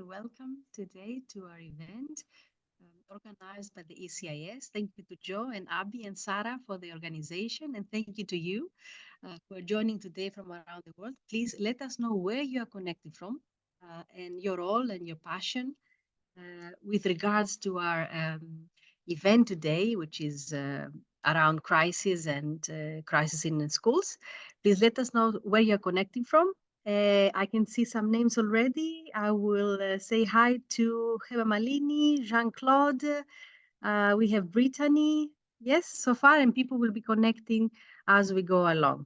welcome today to our event organized by the ECIS. Thank you to Joe and Abby and Sarah for the organization, and thank you to you for joining today from around the world. Please let us know where you are connecting from and your role and your passion with regards to our event today, which is around crisis and crisis in schools. Please let us know where you're connecting from. I can see some names already. I will say hi to Heba Malini, Jean-Claude. We have Brittany. Yes, so far, and people will be connecting as we go along.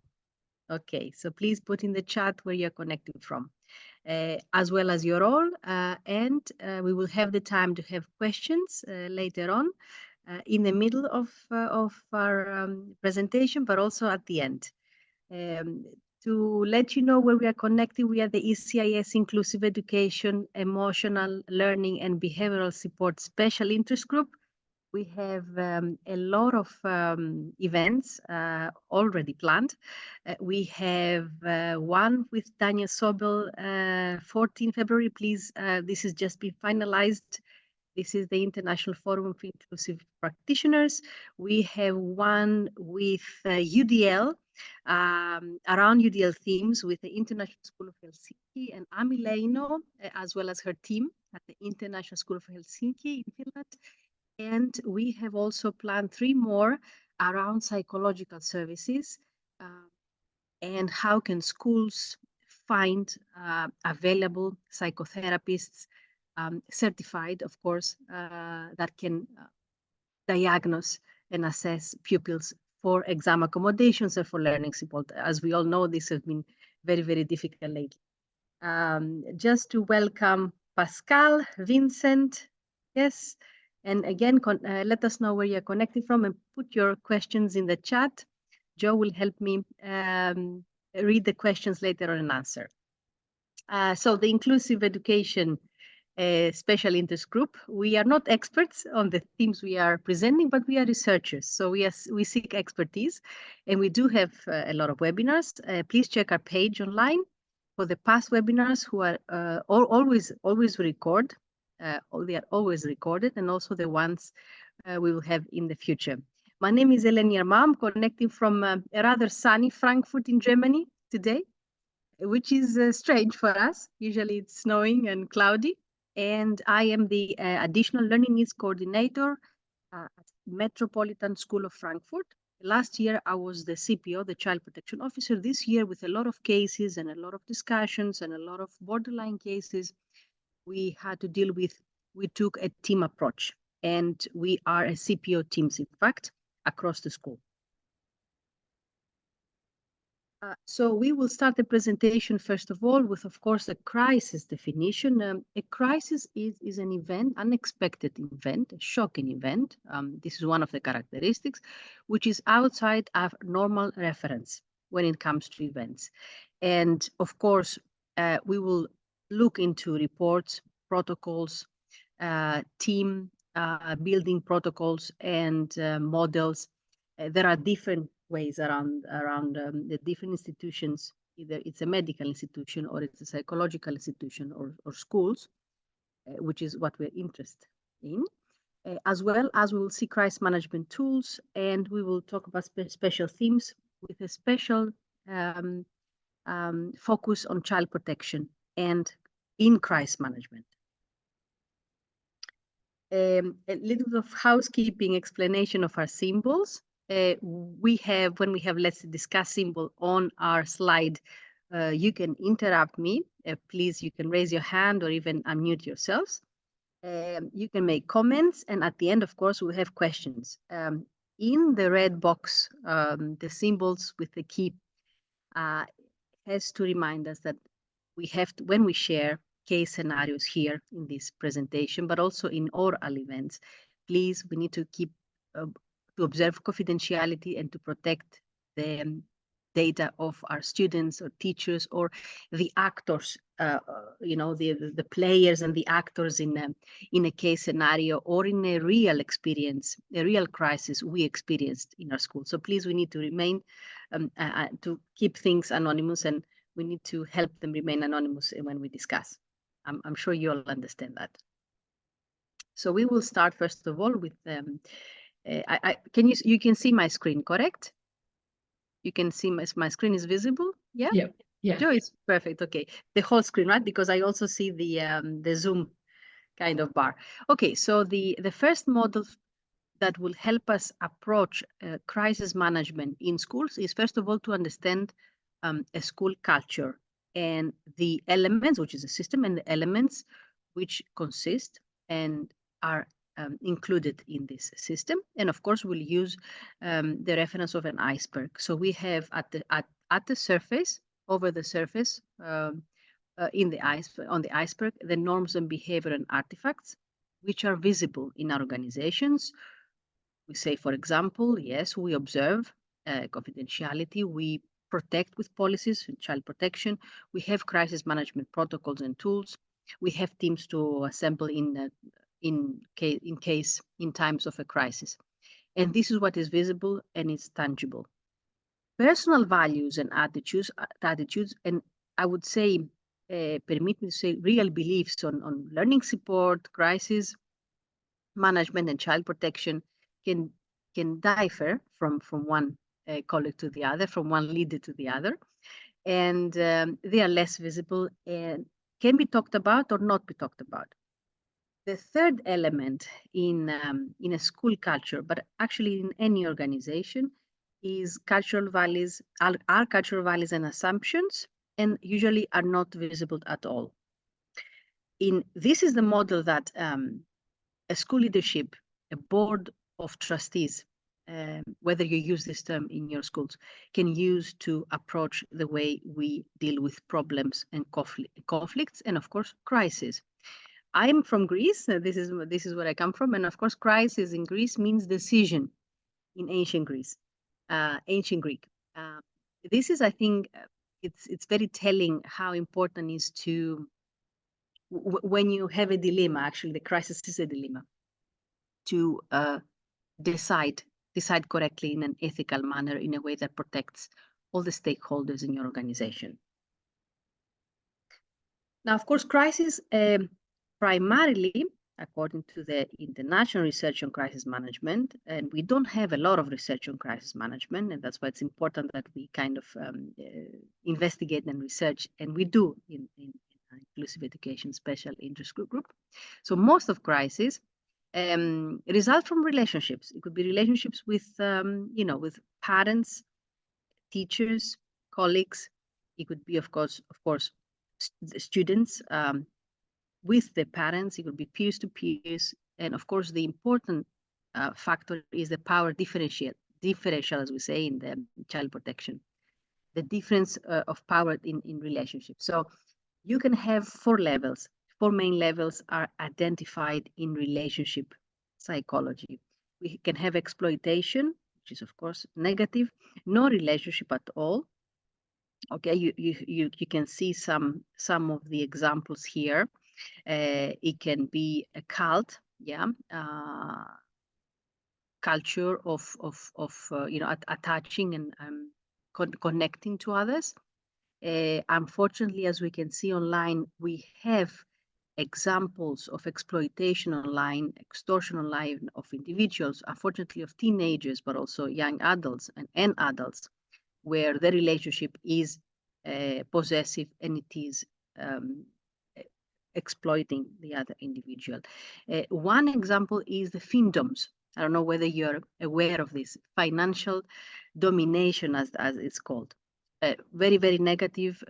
Okay, so please put in the chat where you're connecting from, as well as your role, and we will have the time to have questions later on in the middle of our presentation, but also at the end. To let you know where we are connecting, we are the ECIS Inclusive Education, Emotional Learning and Behavioral Support Special Interest Group. We have a lot of events already planned. We have one with Tanya Sobel, 14 February. Please, this has just been finalized. This is the International Forum for Inclusive Practitioners. We have one with UDL, around UDL themes with the International School of Helsinki and Ami Leino, as well as her team at the International School of Helsinki in Finland. And we have also planned 3 more around psychological services and how can schools find available psychotherapists, certified, of course, that can diagnose and assess pupils for exam accommodations and for learning support. As we all know, this has been very, very difficult lately. Just to welcome Pascal, Vincent, yes, and again, let us know where you're connecting from and put your questions in the chat. Joe will help me read the questions later on and answer. So the Inclusive Education Special Interest Group, we are not experts on the themes we are presenting, but we are researchers. So we seek expertise, and we do have a lot of webinars. Please check our page online for the past webinars who are always record. They are always recorded, and also the ones we will have in the future. My name is Eleni Armaou. I'm connecting from a rather sunny Frankfurt in Germany today, which is strange for us. Usually it's snowing and cloudy. And I am the Additional Learning Needs Coordinator at Metropolitan School of Frankfurt. Last year, I was the CPO, the Child Protection Officer. This year, with a lot of cases and a lot of discussions and a lot of borderline cases, we had to deal with, we took a team approach, and we are a CPO teams, in fact, across the school. So we will start the presentation, first of all, with, of course, a crisis definition. A crisis is an event, unexpected event, a shocking event. This is one of the characteristics, which is outside our normal reference when it comes to events. And of course, we will look into reports, protocols, team building protocols and models. There are different ways around the different institutions. Either it's a medical institution or it's a psychological institution or schools, which is what we're interested in. As well as we will see crisis management tools, and we will talk about special themes with a special focus on child protection and in crisis management. A little bit of housekeeping explanation of our symbols. When we have, let's discuss symbol on our slide, you can interrupt me. Please, you can raise your hand or even unmute yourselves. You can make comments, and at the end, of course, we'll have questions. In the red box, the symbols with the key has to remind us that we have to, when we share case scenarios here in this presentation, but also in oral events, please, we need to keep to observe confidentiality and to protect the data of our students or teachers or the actors, you know, the players and the actors in a case scenario or in a real experience, a real crisis we experienced in our school. So please, we need to remain, to keep things anonymous, and we need to help them remain anonymous when we discuss. I'm sure you all understand that. So we will start first of all with you can see my screen, correct? You can see my screen is visible. Yeah. Yeah. Joe, it's perfect. Okay, the whole screen, right? Because I also see the Zoom kind of bar. Okay, so the first model that will help us approach crisis management in schools is first of all to understand a school culture and the elements, which is a system, and the elements which consist and are included in this system. And of course, we'll use the reference of an iceberg. So we have at the surface, over the surface, on the iceberg, the norms and behavior and artifacts which are visible in our organizations. We say, for example, yes, we observe confidentiality, we protect with policies and child protection, we have crisis management protocols and tools, we have teams to assemble in times of a crisis. And this is what is visible and it's tangible. Personal values and attitudes, and I would say, permit me to say, real beliefs on learning support, crisis management, and child protection can differ from one colleague to the other, from one leader to the other, and they are less visible and can be talked about or not be talked about. The third element in a school culture, but actually in any organization, is cultural values, are cultural values and assumptions, and usually are not visible at all. This is the model that a school leadership, a board of trustees, whether you use this term in your schools, can use to approach the way we deal with problems and conflicts, and of course, crises. I'm from Greece. This is where I come from, and of course, crisis in Greece means decision in ancient Greece, ancient Greek. This is, I think, it's very telling how important it is to when you have a dilemma. Actually, the crisis is a dilemma. To decide correctly in an ethical manner, in a way that protects all the stakeholders in your organization. Now, of course, crisis primarily, according to the international research on crisis management, and we don't have a lot of research on crisis management, and that's why it's important that we kind of investigate and research, and we do in Inclusive Education Special Interest Group. So most of crises result from relationships. It could be relationships with, with parents, teachers, colleagues. It could be, of course, students with the parents. It could be peers to peers, and of course, the important factor is the power differential, as we say in the child protection, the difference of power in relationships. So you can have 4 levels. 4 main levels are identified in relationship psychology. We can have exploitation, which is of course negative, no relationship at all. Okay, you can see some of the examples here. It can be a cult, yeah, culture of attaching and connecting to others. Unfortunately, as we can see online, we have examples of exploitation online, extortion online of individuals, unfortunately of teenagers, but also young adults and adults, where the relationship is possessive and it is exploiting the other individual. One example is the fiefdoms. I don't know whether you're aware of this, financial domination as it's called. Very, very negative,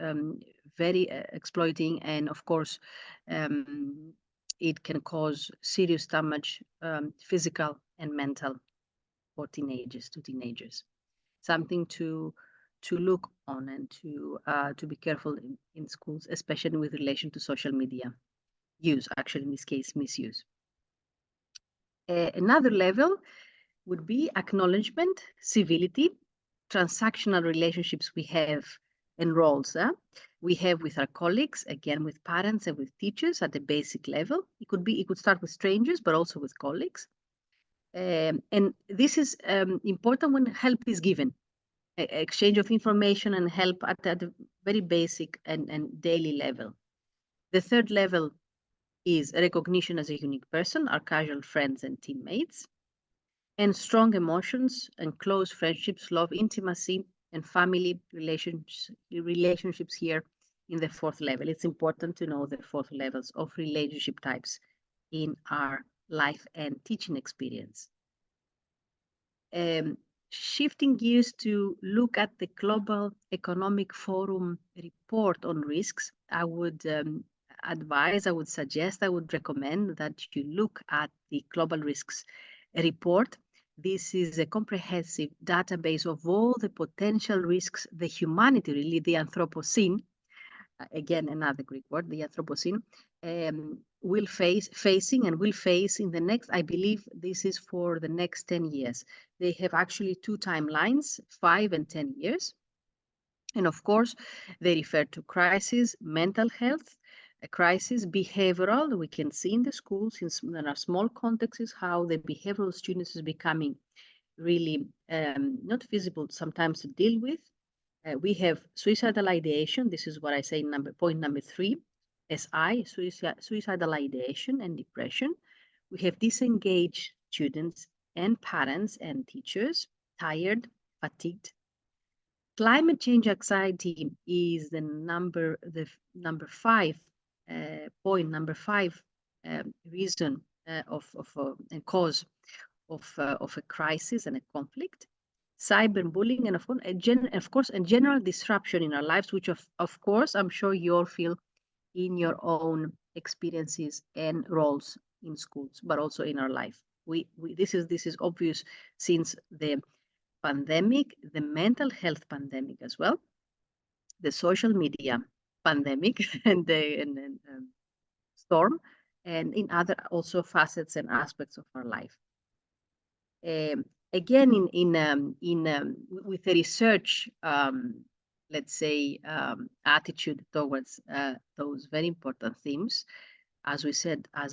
very exploiting, and of course, it can cause serious damage, physical and mental, for teenagers. Something to look on and to be careful in schools, especially with relation to social media use. Actually, in this case, misuse. Another level would be acknowledgement, civility, transactional relationships we have, and roles we have with our colleagues, again with parents and with teachers at the basic level. It could start with strangers, but also with colleagues. And this is important when help is given, exchange of information and help at the very basic and daily level. The third level is recognition as a unique person, our casual friends and teammates, and strong emotions and close friendships, love, intimacy, and family relationships here in the fourth level. It's important to know the fourth levels of relationship types in our life and teaching experience. Shifting gears to look at the Global Economic Forum report on risks, I would suggest, I would recommend that you look at the Global Risks report. This is a comprehensive database of all the potential risks the humanity, really the Anthropocene, again another Greek word, the Anthropocene, will face in the next, I believe this is for the next 10 years. They have actually two timelines, 5 and 10 years. And of course, they refer to crisis, mental health, a crisis, behavioral. We can see in the schools, in our small contexts, how the behavioral students is becoming really not visible sometimes to deal with. We have suicidal ideation. This is what I say point number 3. SI, suicidal ideation and depression. We have disengaged students and parents and teachers, tired, fatigued. Climate change anxiety is the number 5 point, number 5 reason and cause of a crisis and a conflict. Cyberbullying, and of course, a general disruption in our lives, which of course, I'm sure you all feel in your own experiences and roles in schools, but also in our life. This is obvious since the pandemic, the mental health pandemic as well, the social media pandemic, and the storm, and in other also facets and aspects of our life. Again, with the research, let's say, attitude towards those very important themes, as I said in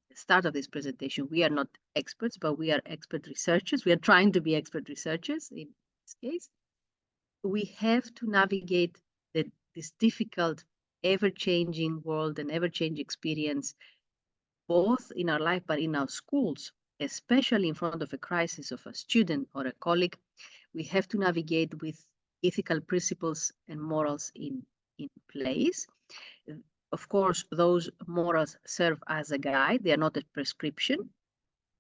the start of this presentation, we are not experts, but we are expert researchers. We are trying to be expert researchers in this case. We have to navigate this difficult, ever-changing world and ever-changing experience, both in our life, but in our schools, especially in front of a crisis of a student or a colleague. We have to navigate with ethical principles and morals in place. Of course, those morals serve as a guide. They are not a prescription.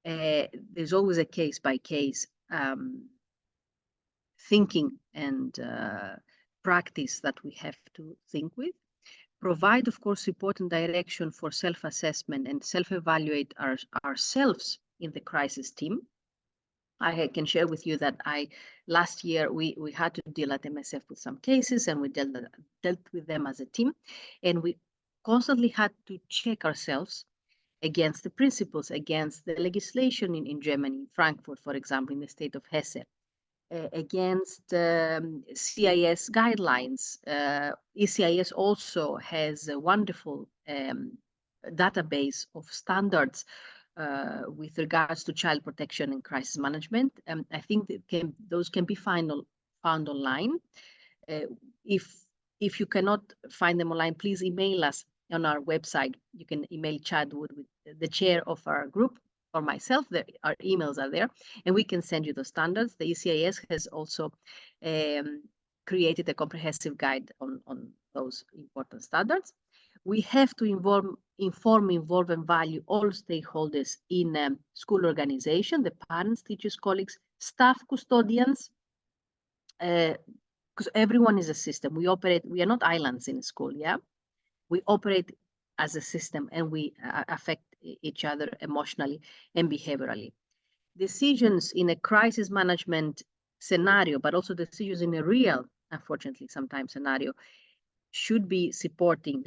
There's always a case-by-case thinking and practice that we have to think with. Provide, of course, support and direction for self-assessment and self-evaluate ourselves in the crisis team. I can share with you that last year we had to deal at MSF with some cases, and we dealt with them as a team, and we constantly had to check ourselves against the principles, against the legislation in Germany, Frankfurt, for example, in the state of Hesse, against CIS guidelines. ECIS also has a wonderful database of standards with regards to child protection and crisis management. I think those can be found online. If you cannot find them online, please email us on our website. You can email Chad Wood, with the chair of our group, or myself. Our emails are there, and we can send you the standards. The ECIS has also created a comprehensive guide on those important standards. We have to inform, involve, and value all stakeholders in school organization, the parents, teachers, colleagues, staff, custodians, because everyone is a system. We are not islands in school, yeah? We operate as a system, and we affect each other emotionally and behaviorally. Decisions in a crisis management scenario, but also decisions in a real, unfortunately, sometimes scenario, should be supporting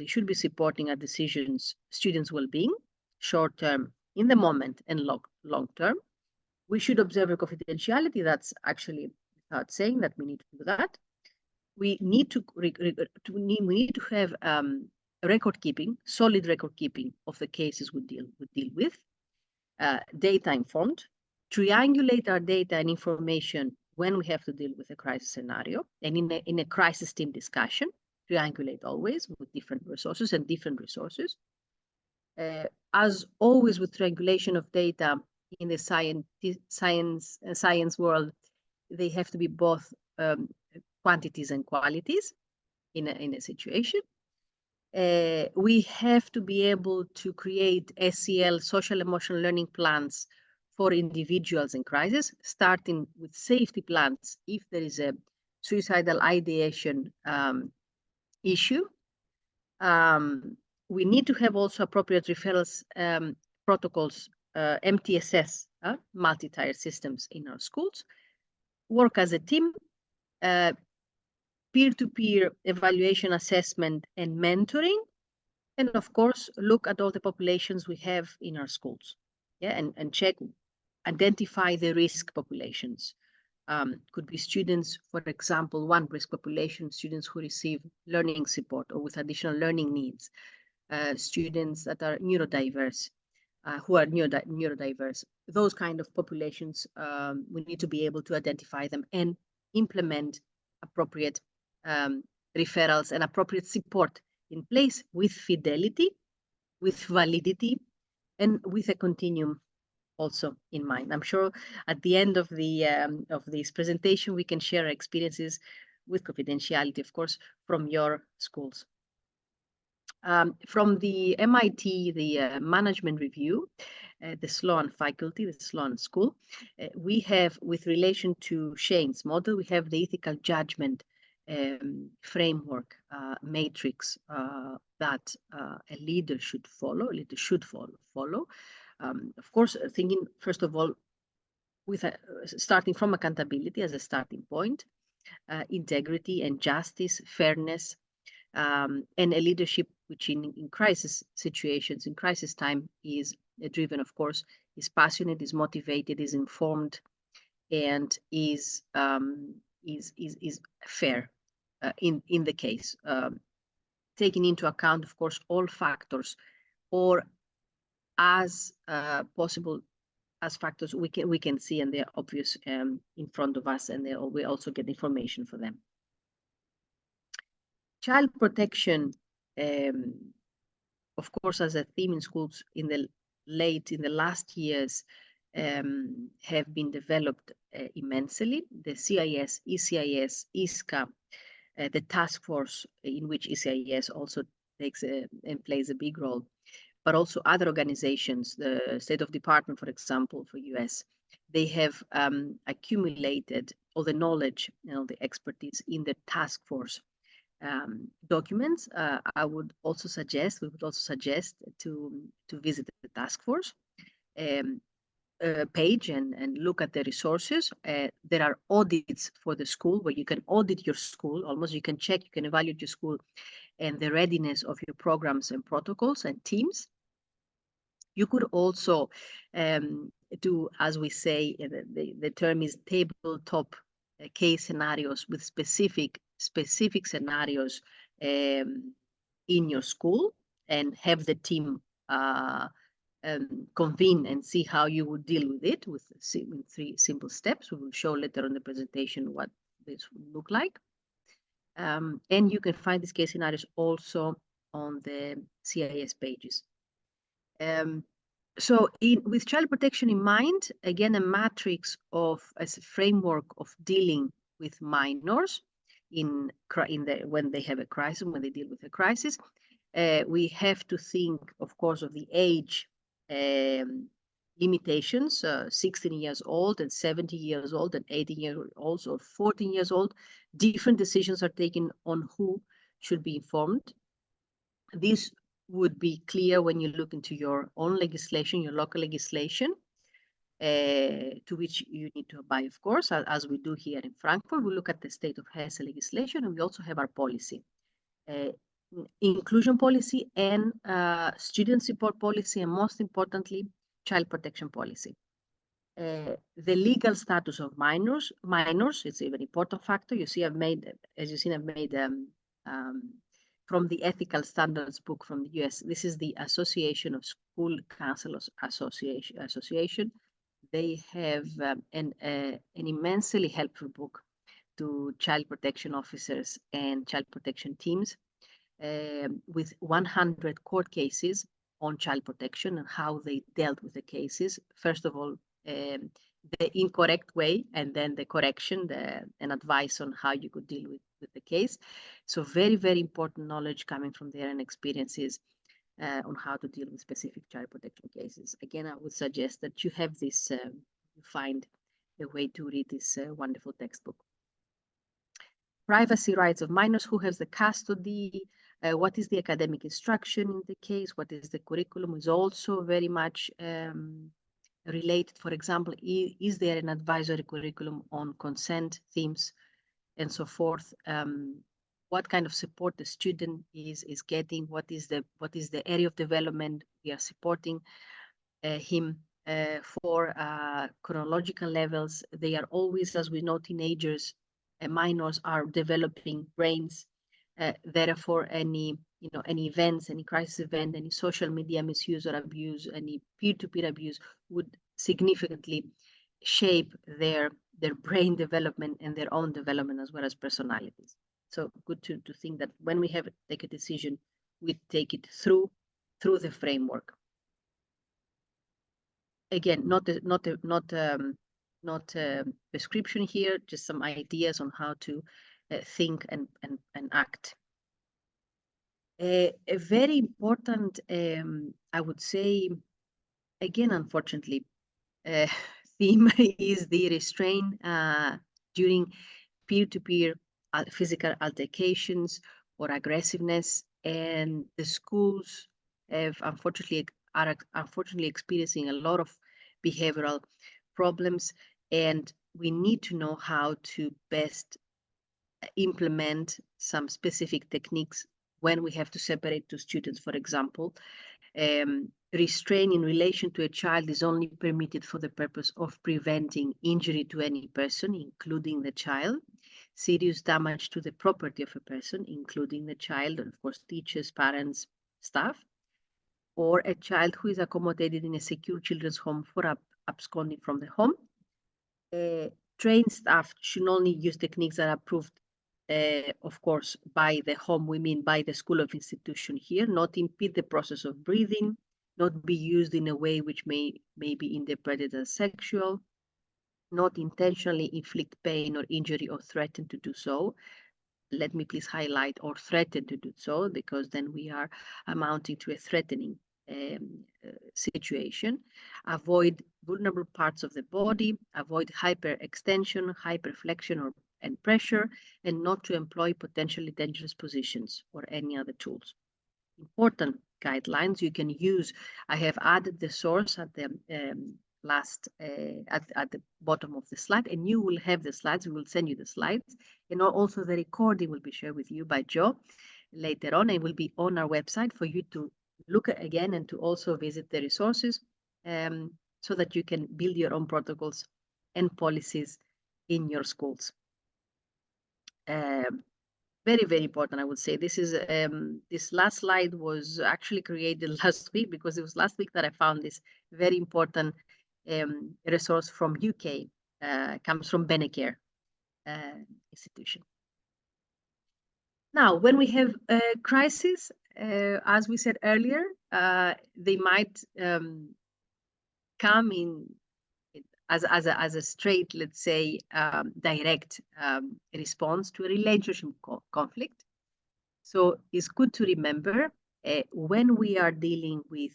our decisions, students' well-being, short-term, in the moment, and long-term. We should observe a confidentiality. That's actually without saying that we need to do that. We need to have record keeping, solid record keeping of the cases we deal with, data informed, triangulate our data and information when we have to deal with a crisis scenario, and in a crisis team discussion. triangulate always with different resources and different resources. As always with triangulation of data in the science world, they have to be both quantities and qualities in a situation. We have to be able to create SEL, social emotional learning plans for individuals in crisis, starting with safety plans if there is a suicidal ideation issue. We need to have also appropriate referrals protocols, MTSS, multi-tier systems in our schools, work as a team, peer-to-peer evaluation, assessment, and mentoring, and of course, look at all the populations we have in our schools, and check, identify the risk populations. Could be students, for example, one risk population, students who receive learning support or with additional learning needs, students that are neurodiverse, neurodiverse. Those kind of populations, we need to be able to identify them and implement appropriate referrals and appropriate support in place with fidelity, with validity, and with a continuum also in mind. I'm sure at the end of this presentation, we can share our experiences with confidentiality, of course, from your schools. From the MIT, the management review, the Sloan faculty, the Sloan school, we have, with relation to Shane's model, we have the ethical judgment framework matrix that a leader should follow. Of course, thinking first of all, with starting from accountability as a starting point, integrity and justice, fairness, and a leadership which in crisis situations, in crisis time, is driven, of course, is passionate, is motivated, is informed, and is fair in the case, taking into account, of course, all factors, or as possible as factors we can see, and they're obvious in front of us, and we also get information for them. Child protection, of course, as a theme in schools in the last years, have been developed immensely. The CIS, ECIS, ISCA, the task force in which ECIS also takes and plays a big role, but also other organizations, the State of Department, for example, for US, they have accumulated all the knowledge, the expertise in the task force documents. We would also suggest to visit the task force page and look at the resources. There are audits for the school where you can audit your school, almost you can check, you can evaluate your school and the readiness of your programs and protocols and teams. You could also do, as we say, the term is tabletop case scenarios with specific scenarios in your school, and have the team convene and see how you would deal with it with 3 simple steps. We will show later on the presentation what this would look like. And you can find these case scenarios also on the CIS pages. So with child protection in mind, again, a matrix as a framework of dealing with minors when they have a crisis, when they deal with a crisis. We have to think, of course, of the age limitations, 16 years old and 70 years old and 18 years old or 14 years old. Different decisions are taken on who should be informed. This would be clear when you look into your own legislation, your local legislation, to which you need to abide, of course, as we do here in Frankfurt. We look at the state of Hesse legislation, and we also have our policy, inclusion policy and student support policy, and most importantly, child protection policy. The legal status of minors is a very important factor. You see, I've made from the Ethical Standards book from the US. This is the Association of School Counselors Association. They have an immensely helpful book to child protection officers and child protection teams with 100 court cases on child protection and how they dealt with the cases. First of all, the incorrect way, and then the correction, and advice on how you could deal with the case. So very, very important knowledge coming from there and experiences on how to deal with specific child protection cases. Again, I would suggest that you have this, you find a way to read this wonderful textbook. Privacy rights of minors, who has the custody, what is the academic instruction in the case, what is the curriculum, is also very much related. For example, is there an advisory curriculum on consent themes and so forth? What kind of support the student is getting? What is the area of development we are supporting him for? Chronological levels, they are always, as we know, teenagers and minors are developing brains. Therefore, any events, any crisis event, any social media misuse or abuse, any peer-to-peer abuse would significantly shape their brain development and their own development as well as personalities. So good to think that when we have to take a decision, we take it through the framework. Again, not a prescription here, just some ideas on how to think and act. A very important, I would say, again, unfortunately, theme is the restraint during peer-to-peer physical altercations or aggressiveness, and the schools are unfortunately experiencing a lot of behavioral problems, and we need to know how to best implement some specific techniques when we have to separate two students. For example, restraint in relation to a child is only permitted for the purpose of preventing injury to any person, including the child, serious damage to the property of a person, including the child, and of course, teachers, parents, staff, or a child who is accommodated in a secure children's home for absconding from the home. Trained staff should only use techniques that are approved, of course, by the home, we mean by the school of institution here, not impede the process of breathing, not be used in a way which may be interpreted as sexual, not intentionally inflict pain or injury or threaten to do so. Let me please highlight or threaten to do so, because then we are amounting to a threatening situation. Avoid vulnerable parts of the body, avoid hyperextension, hyperflexion and pressure, and not to employ potentially dangerous positions or any other tools. Important guidelines you can use. I have added the source at the at the bottom of the slide, and you will have the slides. We will send you the slides, and also the recording will be shared with you by Joe later on. It will be on our website for you to look at again and to also visit the resources, so that you can build your own protocols and policies in your schools. Very, very important, I would say. This is this last slide was actually created last week, because it was last week that I found this very important resource from UK. Comes from Benecare institution. Now, when we have a crisis, as we said earlier, they might come in as a straight, let's say, direct response to a relationship conflict. So it's good to remember when we are dealing with,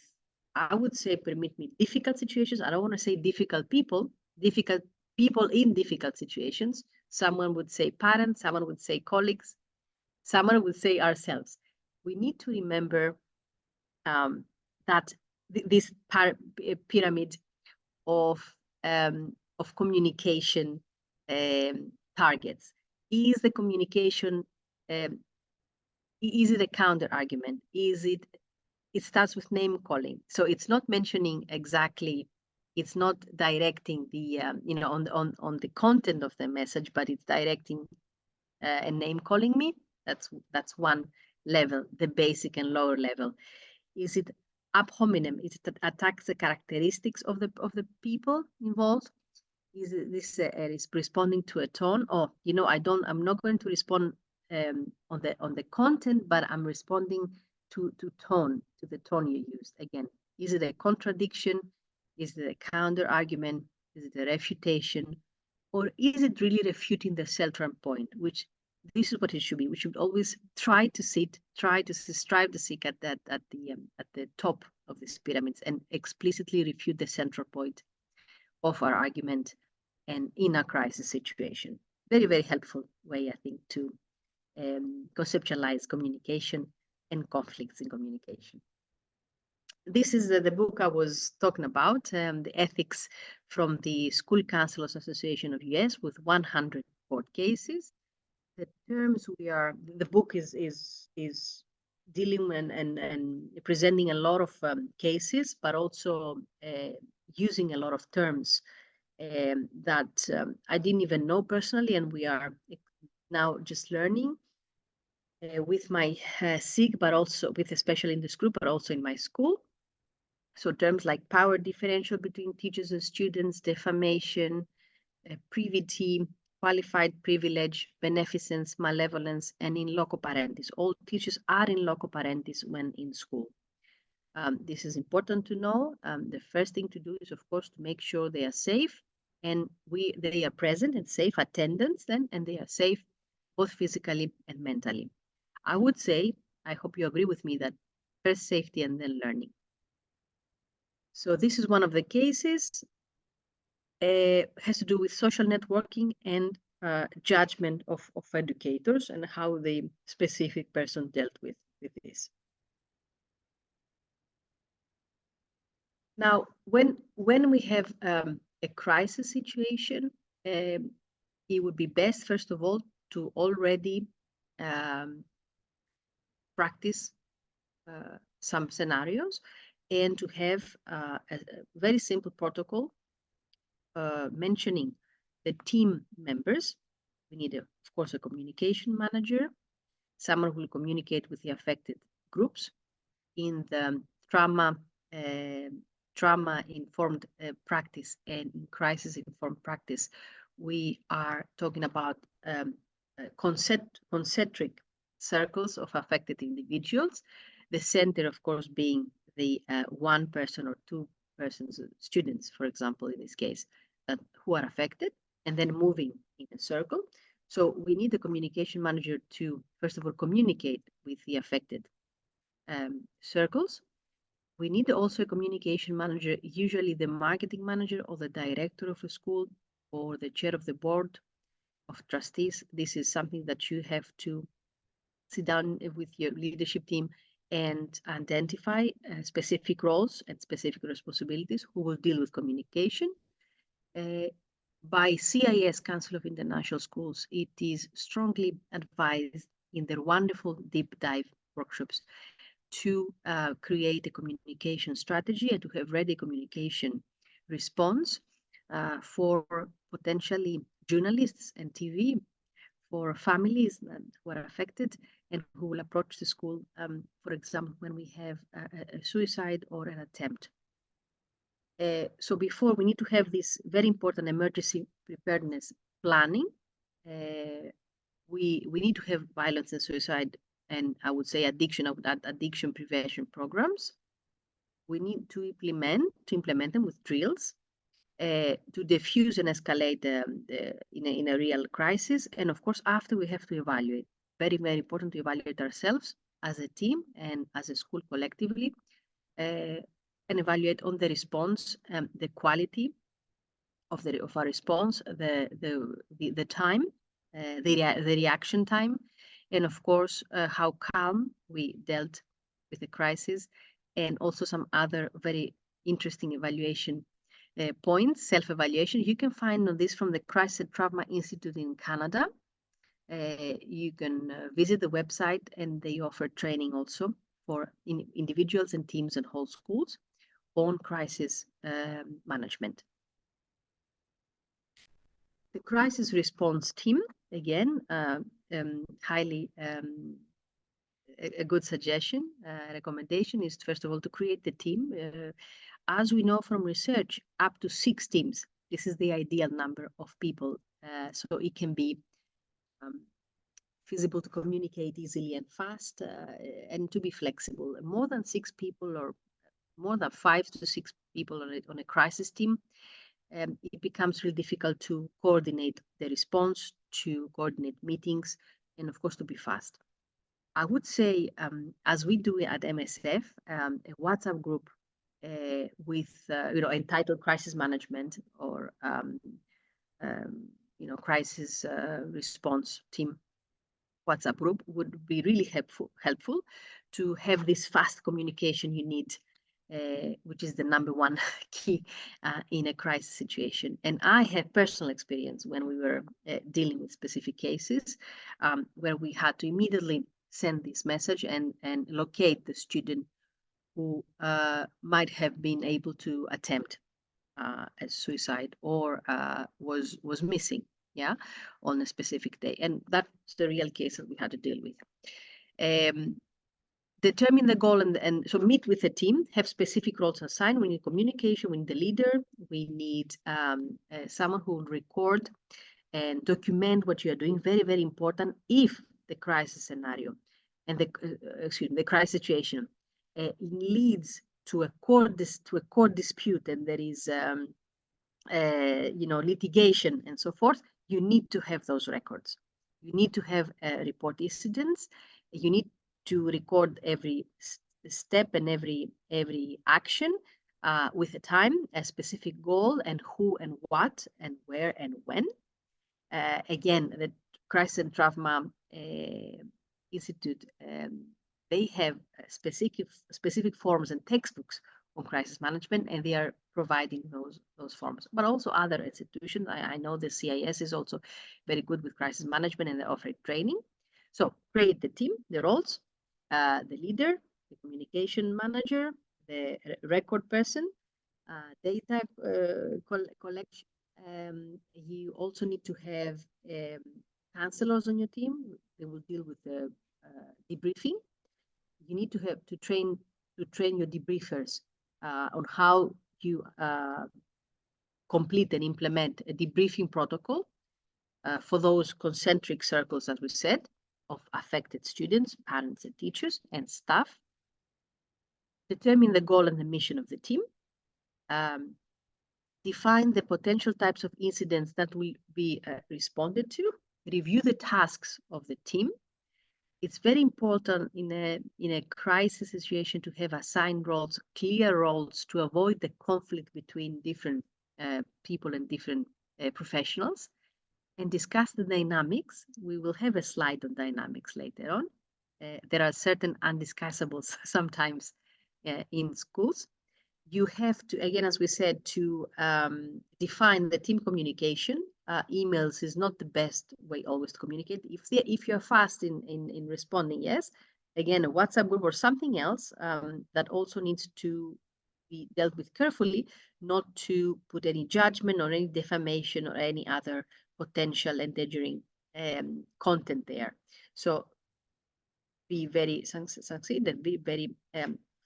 I would say, permit me, difficult situations. I don't want to say difficult people in difficult situations. Someone would say parents, someone would say colleagues, someone would say ourselves. We need to remember that this pyramid of communication targets. Is the communication, is it a counter argument? It starts with name calling. So it's not mentioning exactly, it's not directing the, on the content of the message, but it's directing and name calling me. That's one level, the basic and lower level. Is it ad hominem? Is it attacks the characteristics of the people involved? is responding to a tone, or I'm not going to respond on the content, but I'm responding to tone, to the tone you used. Again, is it a contradiction? Is it a counter argument? Is it a refutation? Or is it really refuting the central point, which this is what it should be. We should always try to strive to sit at the top of these pyramids and explicitly refute the central point of our argument and in a crisis situation. Very, very helpful way, I think, to conceptualize communication and conflicts in communication. This is the book I was talking about, the ethics from the School Counselors Association of US, with 100 court cases. The terms the book is dealing and presenting a lot of cases, but also using a lot of terms that I didn't even know personally, and we are now just learning with my SIG, but also with, especially in this group, but also in my school. So terms like power differential between teachers and students, defamation, privity, qualified privilege, beneficence, malevolence, and in loco parentis. All teachers are in loco parentis when in school. This is important to know. The first thing to do is, of course, to make sure they are safe, and they are present and safe attendance then, and they are safe both physically and mentally. I would say, I hope you agree with me, that first safety and then learning. So this is one of the cases. Has to do with social networking and judgment of educators and how the specific person dealt with this. Now, when we have a crisis situation, it would be best, first of all, to already practice some scenarios and to have a very simple protocol mentioning the team members. We need, of course, a communication manager, someone who will communicate with the affected groups. In the trauma-informed practice and in crisis-informed practice, we are talking about concentric circles of affected individuals. The center, of course, being the one person or two persons, students, for example, in this case, who are affected, and then moving in a circle. So we need the communication manager to, first of all, communicate with the affected circles. We need also a communication manager, usually the marketing manager or the director of a school or the chair of the board of trustees. This is something that you have to sit down with your leadership team and identify specific roles and specific responsibilities who will deal with communication. By CIS, Council of International Schools, it is strongly advised in their wonderful deep dive workshops to create a communication strategy and to have ready communication response for potentially journalists and TV, for families who are affected and who will approach the school, for example, when we have a suicide or an attempt. So before, we need to have this very important emergency preparedness planning. We need to have violence and suicide, and I would say addiction prevention programs. We need to implement them with drills to diffuse and escalate in a real crisis. And of course, after, we have to evaluate. Very, very important to evaluate ourselves as a team and as a school collectively, and evaluate on the response, the quality of our response, the time, the reaction time, and of course, how calm we dealt with the crisis, and also some other very interesting evaluation points, self-evaluation. You can find on this from the Crisis and Trauma Institute in Canada. You can visit the website, and they offer training also for individuals and teams and whole schools on crisis management. The crisis response team, again, highly a good suggestion, recommendation is, first of all, to create the team. As we know from research, up to 6 teams This is the ideal number of people, so it can be feasible to communicate easily and fast, and to be flexible. More than 6 people, or more than 5 to 6 people on a crisis team, it becomes really difficult to coordinate the response, to coordinate meetings, and of course to be fast. I would say, as we do at MSF, a WhatsApp group with entitled crisis management, or crisis response team WhatsApp group would be really helpful to have this fast communication you need, which is the number one key in a crisis situation. And I have personal experience when we were dealing with specific cases where we had to immediately send this message and locate the student who might have been able to attempt a suicide, or was missing, on a specific day. And that's the real case that we had to deal with. Determine the goal, and so meet with the team, have specific roles assigned. We need communication, we need the leader, we need someone who will record and document what you are doing. Very, very important. If the crisis scenario and the crisis situation leads to a court dispute, and there is litigation and so forth, you need to have those records. You need to have report incidents. You need to record every step and every action with a time, a specific goal, and who and what and where and when. Again, the Crisis and Trauma Institute, they have specific forms and textbooks on crisis management, and they are providing those forms. But also other institutions. I know the CIS is also very good with crisis management, and they offer training. So create the team, the roles, the leader, the communication manager, the record person, data collection. You also need to have counselors on your team. They will deal with the debriefing. You need to train your debriefers on how you complete and implement a debriefing protocol for those concentric circles, as we said, of affected students, parents, and teachers, and staff. Determine the goal and the mission of the team. Define the potential types of incidents that will be responded to. Review the tasks of the team. It's very important in a crisis situation to have assigned roles, clear roles, to avoid the conflict between different people and different professionals, and discuss the dynamics. We will have a slide on dynamics later on. There are certain undiscussables sometimes in schools. You have to, again, as we said, to define the team communication. Emails is not the best way always to communicate. If you're fast in responding, yes. Again, a WhatsApp group or something else that also needs to be dealt with carefully, not to put any judgment or any defamation or any other potential endangering content there. So be very succinct and be very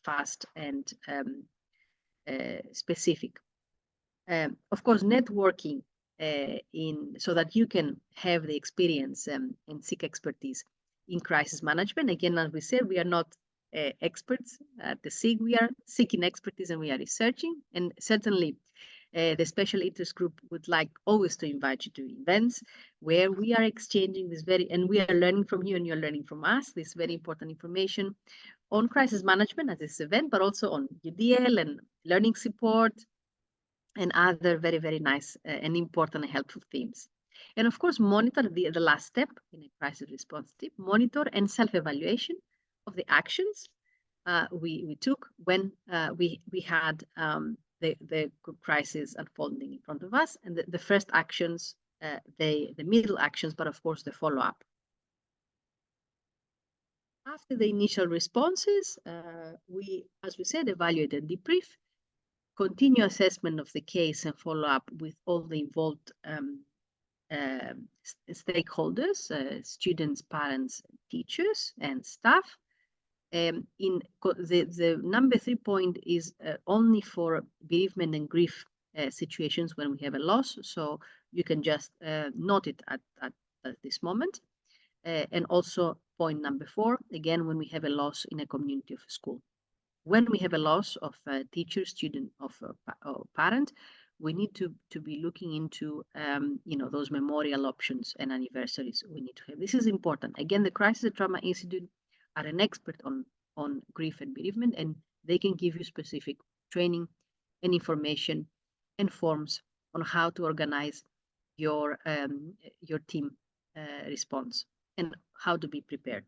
fast and specific. Of course, networking so that you can have the experience and seek expertise in crisis management. Again, as we said, we are not experts at the SIG. We are seeking expertise and we are researching. And certainly, the special interest group would like always to invite you to events where we are exchanging this and we are learning from you and you're learning from us, this very important information on crisis management at this event, but also on UDL and learning support and other very, very nice and important and helpful themes. And of course, monitor the last step in a crisis response team, monitor and self-evaluation of the actions we took when we had the crisis unfolding in front of us, and the first actions, the middle actions, but of course the follow-up. After the initial responses, we, as we said, evaluate and debrief, continue assessment of the case and follow up with all the involved stakeholders, students, parents, teachers, and staff. The number 3 point is only for bereavement and grief situations when we have a loss. So you can just note it at this moment. And also point number 4, again, when we have a loss in a community of a school. When we have a loss of a teacher, student, or parent, we need to be looking into those memorial options and anniversaries we need to have. This is important. Again, the Crisis and Trauma Institute are an expert on grief and bereavement, and they can give you specific training and information and forms on how to organize your team response and how to be prepared.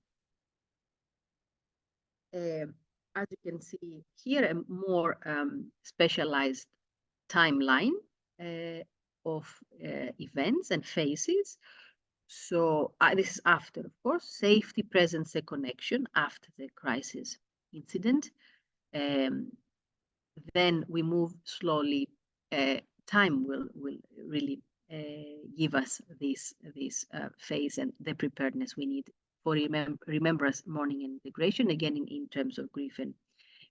As you can see here, a more specialized timeline of events and phases. So this is after, of course, safety, presence, and connection after the crisis incident. Then we move slowly. Time will really give us this phase and the preparedness we need for remembrance, mourning, and integration, again in terms of grief and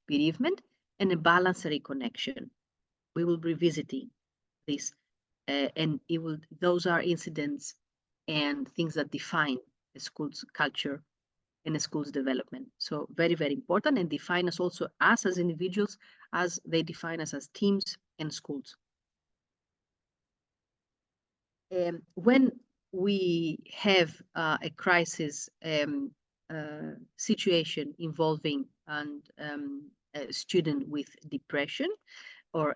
bereavement, and a balanced reconnection. We will be revisiting this, and those are incidents and things that define a school's culture and a school's development. So very, very important, and define us also as individuals, as they define us as teams and schools. When we have a crisis situation involving a student with depression or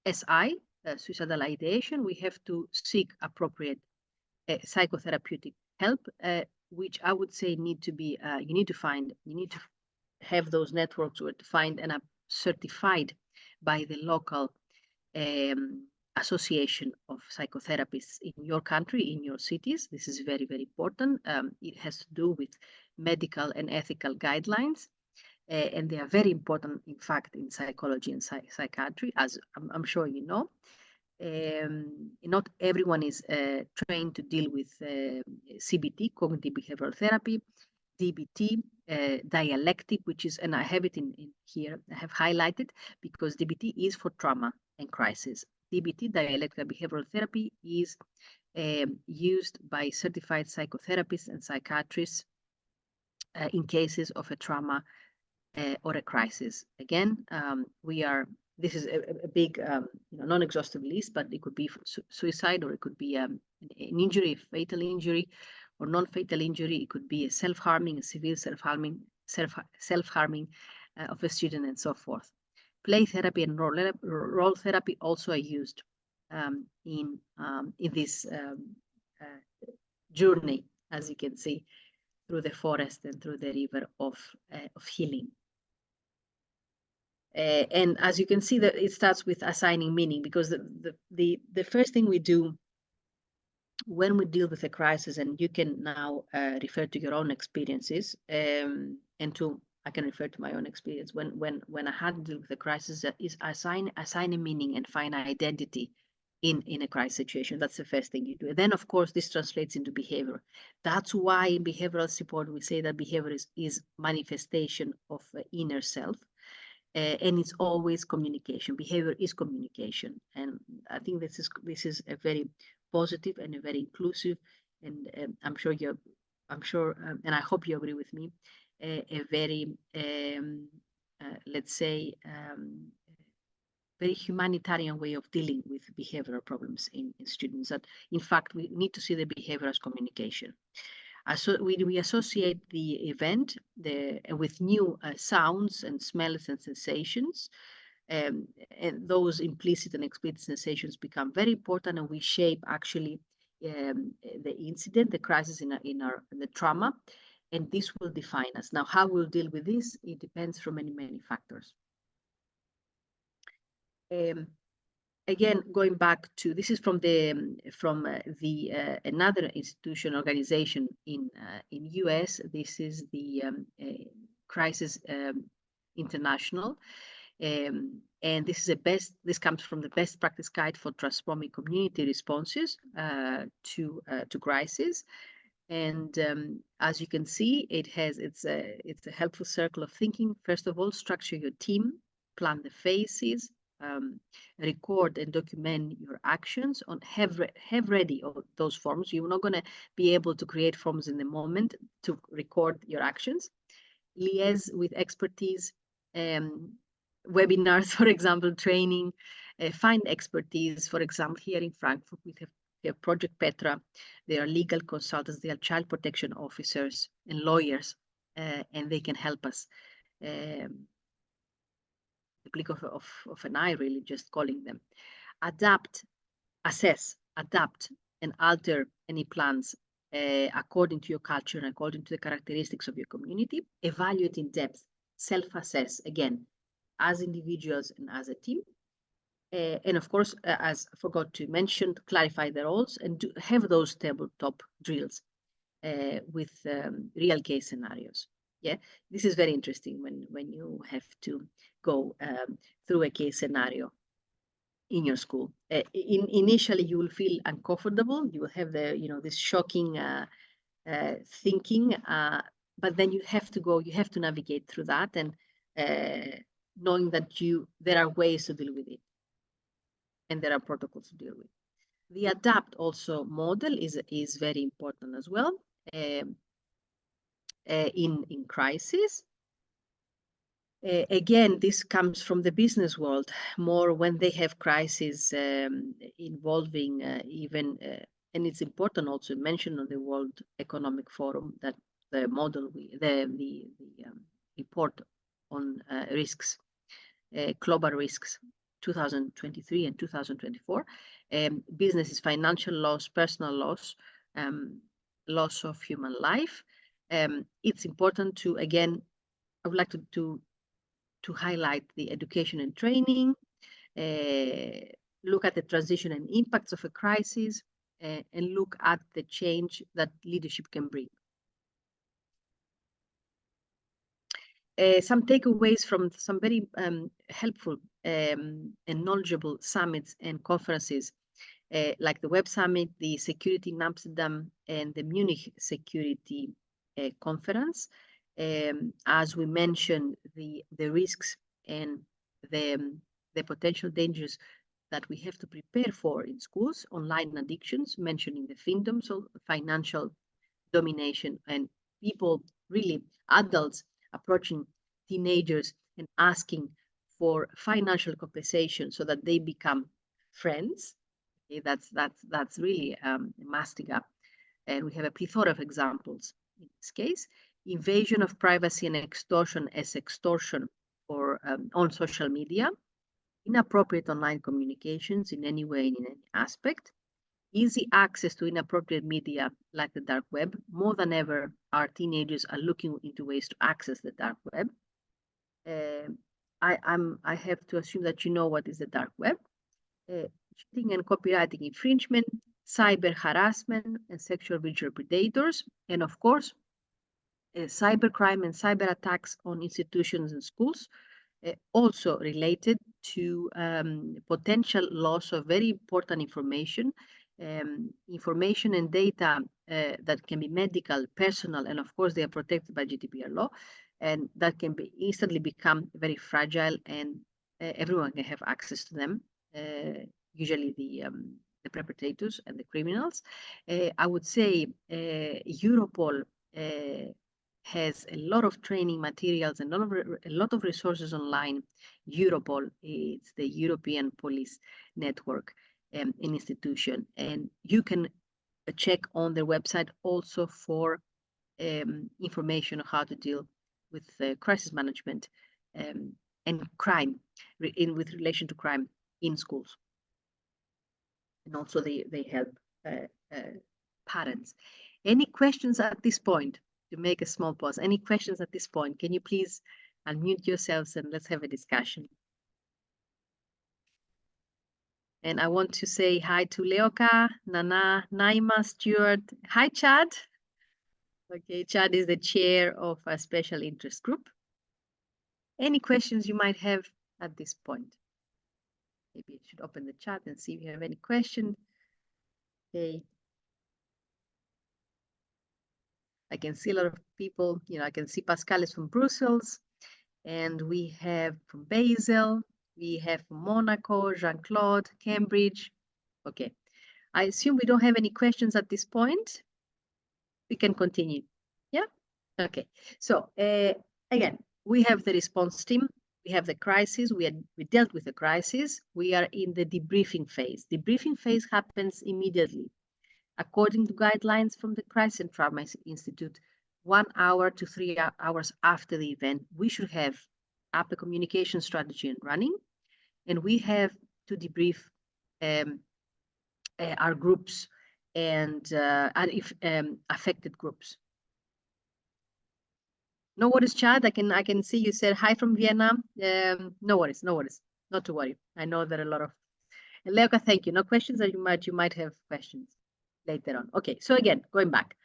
SI, suicidal ideation, we have to seek appropriate psychotherapeutic help, which I would say need to be, you need to have those networks or to find and certified by the local association of psychotherapists in your country, in your cities. This is very, very important. It has to do with medical and ethical guidelines, and they are very important, in fact, in psychology and psychiatry, as I'm sure you know. Not everyone is trained to deal with CBT, cognitive behavioral therapy, DBT, dialectic, which is, and I have it in here, I have highlighted, because DBT is for trauma and crisis. DBT, dialectical behavioral therapy, is used by certified psychotherapists and psychiatrists in cases of a trauma or a crisis. Again, this is a big non-exhaustive list, but it could be suicide, or it could be an injury, a fatal injury, or non-fatal injury. It could be a self-harming, a severe self-harming of a student, and so forth. Play therapy and role therapy also are used in this journey, as you can see, through the forest and through the river of healing. And as you can see, that it starts with assigning meaning, because the first thing we do when we deal with a crisis, and you can now refer to your own experiences, and I can refer to my own experience when I had to deal with a crisis, is assign a meaning and find an identity in a crisis situation. That's the first thing you do. And then, of course, this translates into behavior. That's why in behavioral support we say that behavior is manifestation of inner self. And it's always communication. Behavior is communication, and I think this is a very positive and a very inclusive, and I'm sure, and I hope you agree with me, a very let's say very humanitarian way of dealing with behavioral problems in students. That in fact we need to see the behavior as communication. So we associate the event with new sounds and smells and sensations, and those implicit and explicit sensations become very important, and we shape actually the incident, the crisis in the trauma, and this will define us. Now, how we'll deal with this, it depends from many factors. Again, going back to, this is from another institution organization in US. This is the Crisis International, and this comes from the best practice guide for transforming community responses to crisis. And as you can see, it's a helpful circle of thinking. First of all, structure your team, plan the phases, record and document your actions, have ready those forms. You're not going to be able to create forms in the moment to record your actions. Liaise with expertise, webinars, for example, training, find expertise. For example, here in Frankfurt, we have Project Petra. They are legal consultants, they are child protection officers and lawyers, and they can help us. The blink of an eye, really, just calling them. Adapt, assess, adapt, and alter any plans according to your culture and according to the characteristics of your community. Evaluate in depth, self-assess, again, as individuals and as a team. And of course, as I forgot to mention, clarify the roles and have those tabletop drills with real case scenarios. Yeah, this is very interesting when you have to go through a case scenario in your school. Initially, you will feel uncomfortable. You will have this shocking thinking, but then you have to navigate through that, and knowing that there are ways to deal with it, and there are protocols to deal with. The adapt also model is very important as well. In crisis. Again, this comes from the business world more when they have crises involving even, and it's important also mentioned on the World Economic Forum that the model, the report on risks, global risks, 2023 and 2024, businesses, financial loss, personal loss, loss of human life. It's important to, again, I would like to highlight the education and training, look at the transition and impacts of a crisis, and look at the change that leadership can bring. Some takeaways from some very helpful and knowledgeable summits and conferences, like the Web Summit, the Security in Amsterdam, and the Munich Security Conference. As we mentioned, the risks and the potential dangers that we have to prepare for in schools, online addictions, mentioning the fiefdoms of financial domination, and people, really adults, approaching teenagers and asking for financial compensation so that they become friends. Okay, that's really masking up, and we have a plethora of examples in this case. Invasion of privacy and extortion as extortion or on social media, inappropriate online communications in any way, in any aspect, easy access to inappropriate media like the dark web. More than ever, our teenagers are looking into ways to access the dark web. I have to assume that you know what is the dark web. Cheating and copywriting infringement, cyber harassment and sexual visual predators, and of course, cybercrime and cyber attacks on institutions and schools, also related to potential loss of very important information and data that can be medical, personal, and of course they are protected by GDPR law, and that can be instantly become very fragile, and everyone can have access to them, usually the perpetrators and the criminals. I would say Europol has a lot of training materials and a lot of resources online. Europol is the European Police Network, an institution, and you can check on their website also for information on how to deal with crisis management and crime with relation to crime in schools. And also they help parents. Any questions at this point? To make a small pause. Any questions at this point? Can you please unmute yourselves and let's have a discussion? And I want to say hi to Leoka, Nana, Naima, Stuart. Hi, Chad. Okay, Chad is the chair of a special interest group. Any questions you might have at this point? Maybe I should open the chat and see if you have any questions. Okay. I can see a lot of people, I can see Pascal is from Brussels, and we have from Basel, We have Monaco, Jean-Claude, Cambridge. Okay. I assume we don't have any questions at this point. We can continue. Yeah? Okay. So again, we have the response team. We have the crisis. We dealt with the crisis. We are in the debriefing phase. Debriefing phase happens immediately. According to guidelines from the Crisis and Trauma Institute, 1 hour to 3 hours after the event, we should have up a communication strategy and running, and we have to debrief our groups and if affected groups. No worries, Chad. I can see you said hi from Vienna. No worries, not to worry. I know there are a lot of Leuka, thank you. No questions, or you might have questions later on. Okay, so again, going back,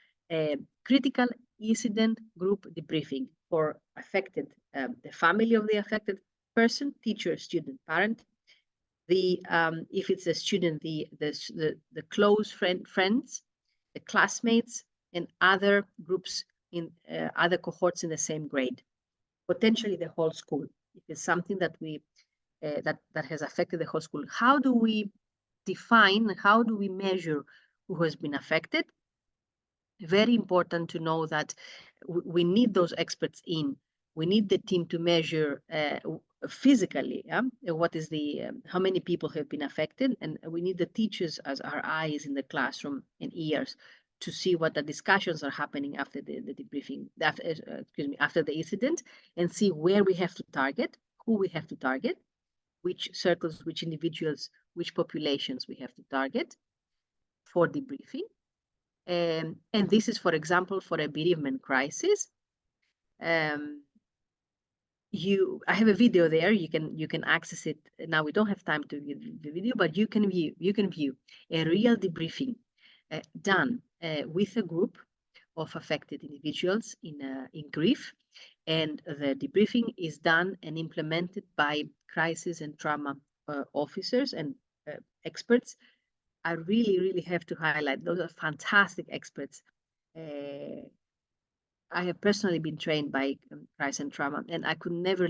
critical incident group debriefing for affected, the family of the affected person, teacher, student, parent. The if it's a student, the close friends, the classmates, and other groups in other cohorts in the same grade, potentially the whole school. If it's something that we that has affected the whole school, how do we define? How do we measure who has been affected? Very important to know that we need those experts in. We need the team to measure physically what is the how many people have been affected, and we need the teachers as our eyes in the classroom and ears to see what the discussions are happening after the debriefing, after the incident, and see where we have to target, who we have to target, which circles, which individuals, which populations we have to target for debriefing. And this is, for example, for a bereavement crisis. I have a video there. You can access it now. We don't have time to view the video, but you can view a real debriefing done with a group of affected individuals in grief, and the debriefing is done and implemented by crisis and trauma officers and experts. I really have to highlight, those are fantastic experts. I have personally been trained by crisis and trauma, and I could never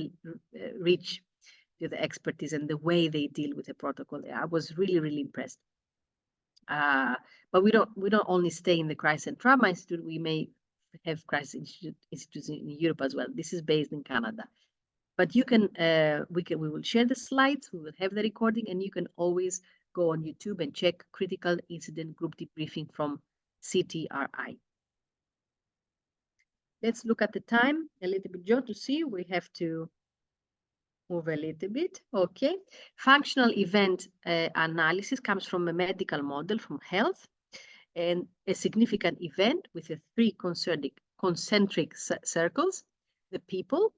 reach to the expertise and the way they deal with the protocol. I was really impressed. But we don't only stay in the Crisis and Trauma Institute. We may have crisis institutes in Europe as well. This is based in Canada. But you can, we will share the slides, we will have the recording, and you can always go on YouTube and check Critical Incident Group Debriefing from CTRI. Let's look at the time a little bit, Joe, to see. We have to move a little bit. Okay. Functional event analysis comes from a medical model from health, and a significant event with three concentric circles: the people,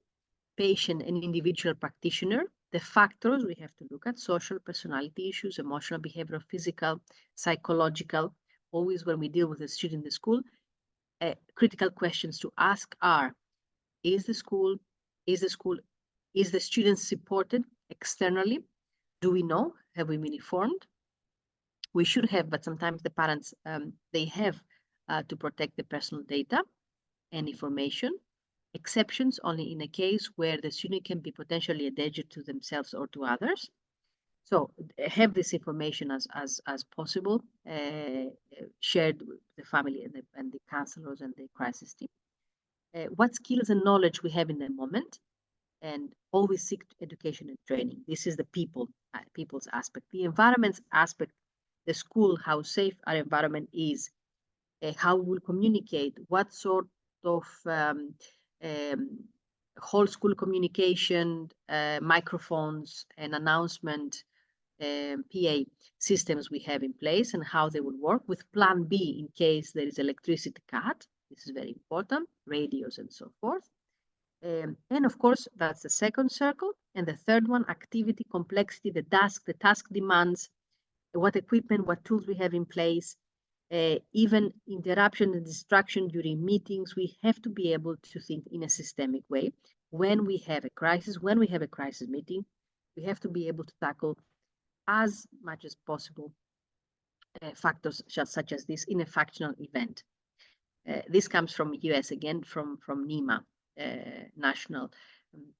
patient and individual practitioner, the factors we have to look at: social, personality issues, emotional, behavioral, physical, psychological. Always when we deal with a student in the school, critical questions to ask are: is the student supported externally? Do we know? Have we been informed? We should have, but sometimes the parents, they have to protect the personal data and information. Exceptions only in a case where the student can be potentially a danger to themselves or to others. So have this information as possible, shared with the family and the counselors and the crisis team. What skills and knowledge we have in the moment, and always seek education and training. This is the people's aspect. The environment's aspect, the school, how safe our environment is, how we'll communicate, what sort of whole school communication, microphones and announcement, PA systems we have in place, and how they will work, with plan B in case there is electricity cut. This is very important, radios and so forth. And of course, that's the second circle. And the third one, activity, complexity, the task demands, what equipment, what tools we have in place, even interruption and distraction during meetings. We have to be able to think in a systemic way. When we have a crisis, meeting, we have to be able to tackle as much as possible factors such as this in a functional event. This comes from US again, from NEMA, National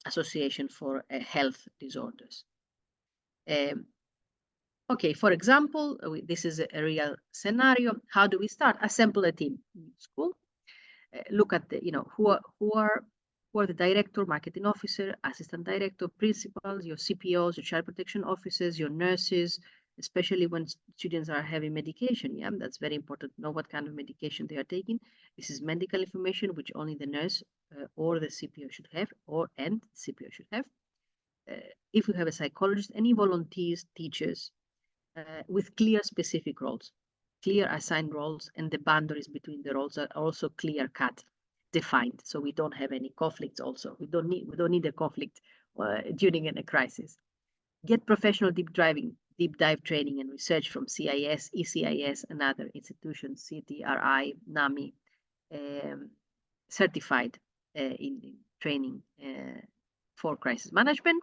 Association for Health Disorders. Okay, for example, this is a real scenario. How do we start? Assemble a team in school. Look at the, who are the director, marketing officer, assistant director, principals, your CPOs, your child protection officers, your nurses, especially when students are having medication. Yeah, that's very important to know what kind of medication they are taking. This is medical information which only the nurse or the CPO should have, and CPO should have. If we have a psychologist, any volunteers, teachers, with clear specific roles, clear assigned roles, and the boundaries between the roles are also clear cut, defined. So we don't have any conflicts. Also, we don't need a conflict during a crisis. Get professional deep dive training and research from CIS, ECIS, and other institutions, CTRI, NAMI, certified in training for crisis management.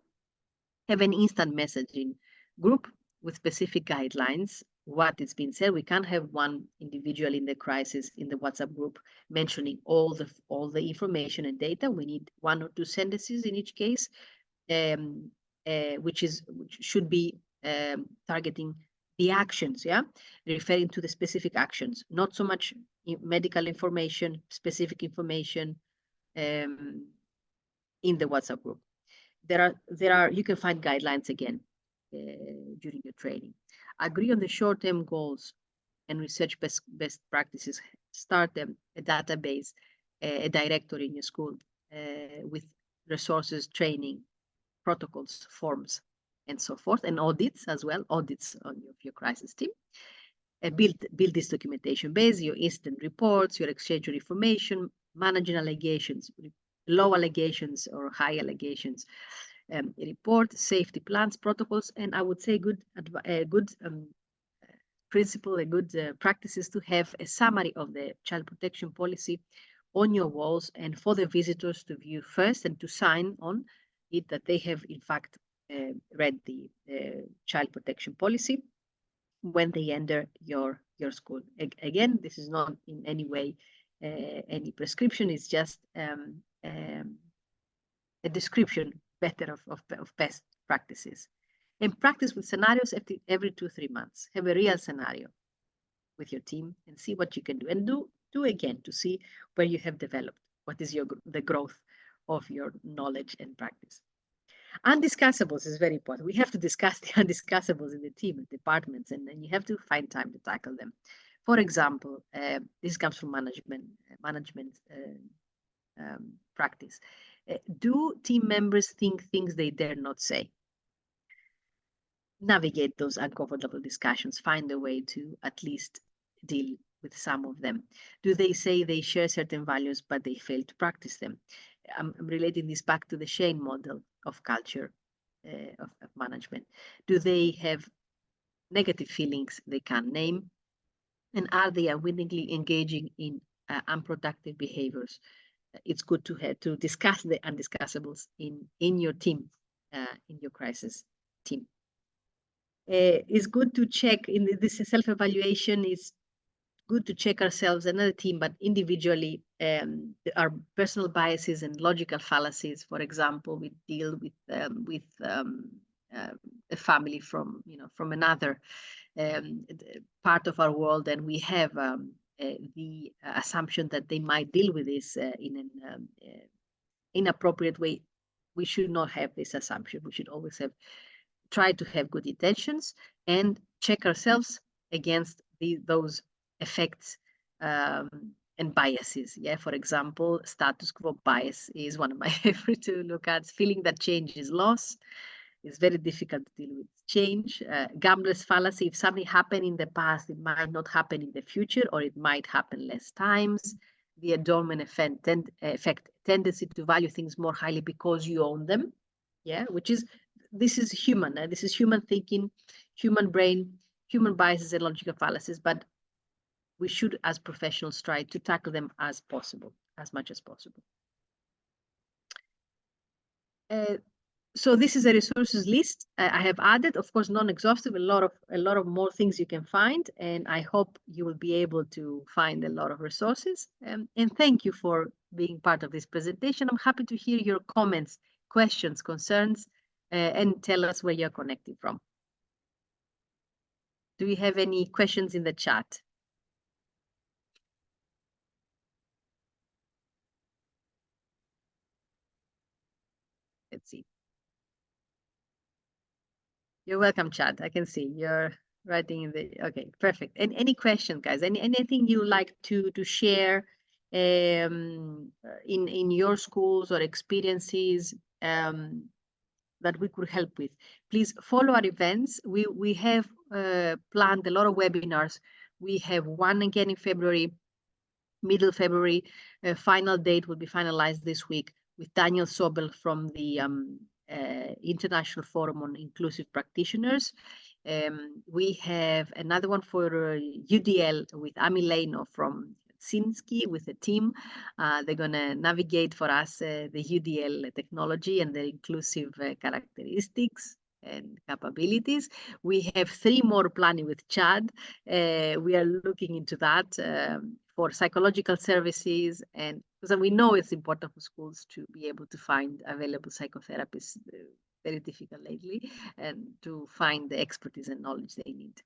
Have an instant messaging group with specific guidelines, what is being said. We can't have one individual in the crisis in the WhatsApp group mentioning all the information and data. We need 1 or 2 sentences in each case, which should be targeting the actions, referring to the specific actions, not so much medical information, specific information in the WhatsApp group. You can find guidelines again during your training. Agree on the short-term goals and research best practices. Start a database, a directory in your school with resources, training, protocols, forms, and so forth, and audits as well, audits on your crisis team. Build this documentation base, your instant reports, your exchange of information, managing allegations, low allegations or high allegations, report, safety plans, protocols, and I would say good principle, good practices to have a summary of the child protection policy on your walls and for the visitors to view first and to sign on it that they have in fact read the child protection policy when they enter your school. Again, this is not in any way any prescription. It's just a description better of best practices. And practice with scenarios every 2-3 months. Have a real scenario with your team and see what you can do. And do again to see where you have developed. What is the growth of your knowledge and practice. Undiscussables is very important. We have to discuss the undiscussables in the team and departments, and then you have to find time to tackle them. For example, this comes from management practice. Do team members think things they dare not say? Navigate those uncomfortable discussions. Find a way to at least deal with some of them. Do they say they share certain values, but they fail to practice them? I'm relating this back to the Shane model of culture of management. Do they have negative feelings they can't name? And are they unwittingly engaging in unproductive behaviors? It's good to discuss the undiscussables in your team, in your crisis team. It's good to check in this self-evaluation. Is good to check ourselves and the team, but individually, our personal biases and logical fallacies. For example, we deal with a family from another part of our world, and we have the assumption that they might deal with this in an inappropriate way. We should not have this assumption. We should always try to have good intentions and check ourselves against those effects and biases. For example, status quo bias is one of my favorite to look at. Feeling that change is loss. It's very difficult to deal with change. Gambler's fallacy: if something happened in the past, it might not happen in the future, or it might happen less times. The endowment effect, tendency to value things more highly because you own them. This is human. This is human thinking, human brain, human biases and logical fallacies, but we should, as professionals, try to tackle them as much as possible. So this is a resources list I have added, of course, non-exhaustive, a lot of more things you can find, and I hope you will be able to find a lot of resources. And thank you for being part of this presentation. I'm happy to hear your comments, questions, concerns, and tell us where you're connecting from. Do we have any questions in the chat? Let's see. You're welcome, Chad. I can see you're writing in the. Okay, perfect. And any question, guys? Anything you like to share in your schools or experiences that we could help with? Please follow our events. We have planned a lot of webinars. We have one again in February, middle February. Final date will be finalized this week with Daniel Sobel from the International Forum on Inclusive Practitioners. We have another one for UDL with Eleni from Helsinki with a team. They're going to navigate for us the UDL technology and the inclusive characteristics and capabilities. We have 3 more planning with Chad. We are looking into that for psychological services, and because we know it's important for schools to be able to find available psychotherapists, very difficult lately, and to find the expertise and knowledge they need.